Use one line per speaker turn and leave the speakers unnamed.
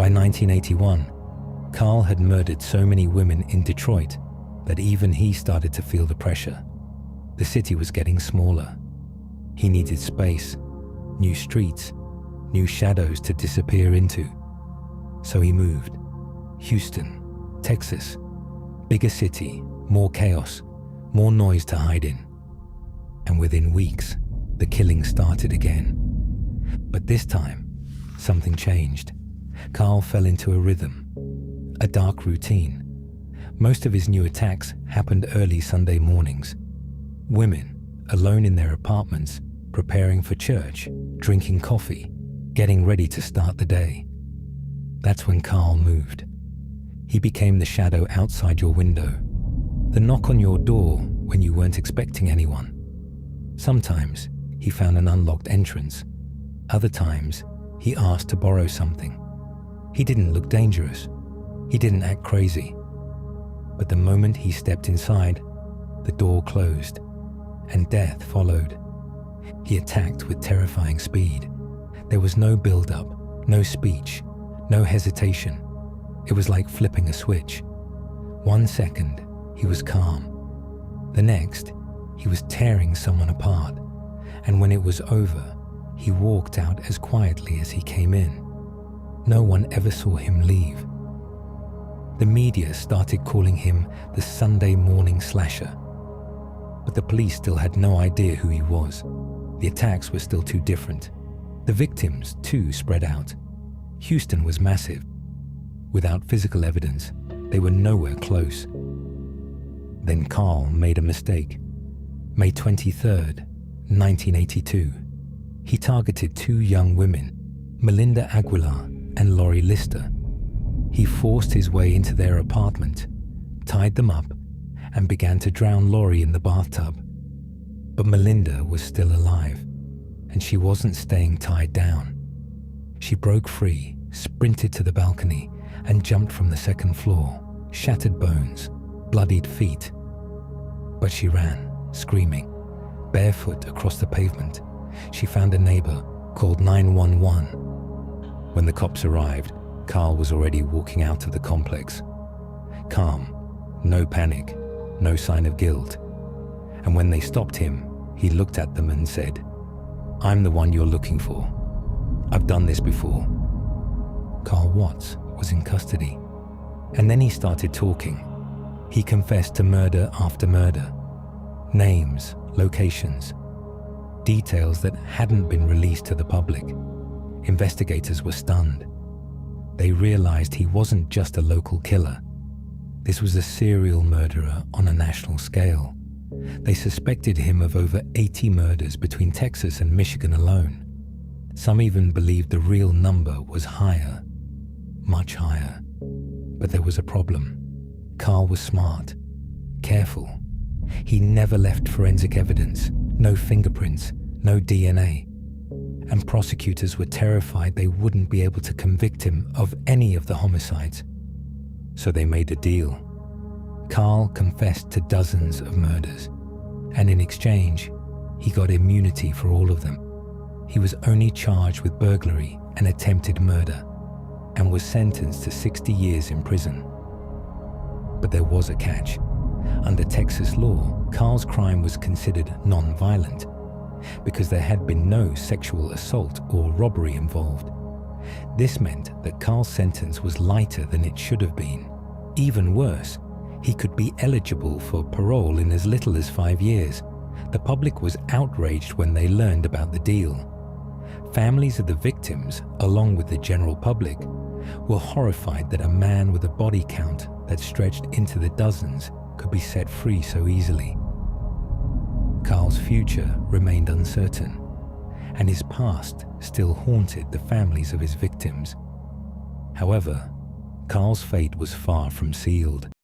By 1981, Carl had murdered so many women in Detroit that even he started to feel the pressure. The city was getting smaller. He needed space, new streets, new shadows to disappear into. So he moved. Houston, Texas. Bigger city, more chaos, more noise to hide in. And within weeks, the killing started again. But this time, something changed. Carl fell into a rhythm, a dark routine. Most of his new attacks happened early Sunday mornings. Women, alone in their apartments, preparing for church, drinking coffee, getting ready to start the day. That's when Carl moved. He became the shadow outside your window, the knock on your door when you weren't expecting anyone. Sometimes he found an unlocked entrance. Other times, he asked to borrow something. He didn't look dangerous. He didn't act crazy. But the moment he stepped inside, the door closed, and death followed. He attacked with terrifying speed. There was no build-up, no speech, no hesitation. It was like flipping a switch. 1 second, he was calm. The next, he was tearing someone apart. And when it was over, he walked out as quietly as he came in. No one ever saw him leave. The media started calling him the Sunday morning slasher. But the police still had no idea who he was. The attacks were still too different. The victims, too, spread out. Houston was massive. Without physical evidence, they were nowhere close. Then Carl made a mistake. May 23rd, 1982. He targeted 2 young women, Melinda Aguilar and Lori Lister. He forced his way into their apartment, tied them up, and began to drown Lori in the bathtub. But Melinda was still alive, and she wasn't staying tied down. She broke free, sprinted to the balcony, and jumped from the 2nd floor, shattered bones, bloodied feet. But she ran, screaming, barefoot across the pavement. She found a neighbor, called 911. When the cops arrived, Carl was already walking out of the complex. Calm, no panic, no sign of guilt. And when they stopped him, he looked at them and said, "I'm the one you're looking for. I've done this before." Carl Watts was in custody. And then he started talking. He confessed to murder after murder. Names, locations, details that hadn't been released to the public. Investigators were stunned. They realized he wasn't just a local killer. This was a serial murderer on a national scale. They suspected him of over 80 murders between Texas and Michigan alone. Some even believed the real number was higher, much higher. But there was a problem. Carl was smart, careful. He never left forensic evidence, no fingerprints, no DNA. And prosecutors were terrified they wouldn't be able to convict him of any of the homicides. So they made a deal. Carl confessed to dozens of murders, and in exchange, he got immunity for all of them. He was only charged with burglary and attempted murder, and was sentenced to 60 years in prison. But there was a catch. Under Texas law, Carl's crime was considered non-violent, because there had been no sexual assault or robbery involved. This meant that Carl's sentence was lighter than it should have been. Even worse, he could be eligible for parole in as little as 5 years. The public was outraged when they learned about the deal. Families of the victims, along with the general public, were horrified that a man with a body count that stretched into the dozens could be set free so easily. Carl's future remained uncertain, and his past still haunted the families of his victims. However, Carl's fate was far from sealed.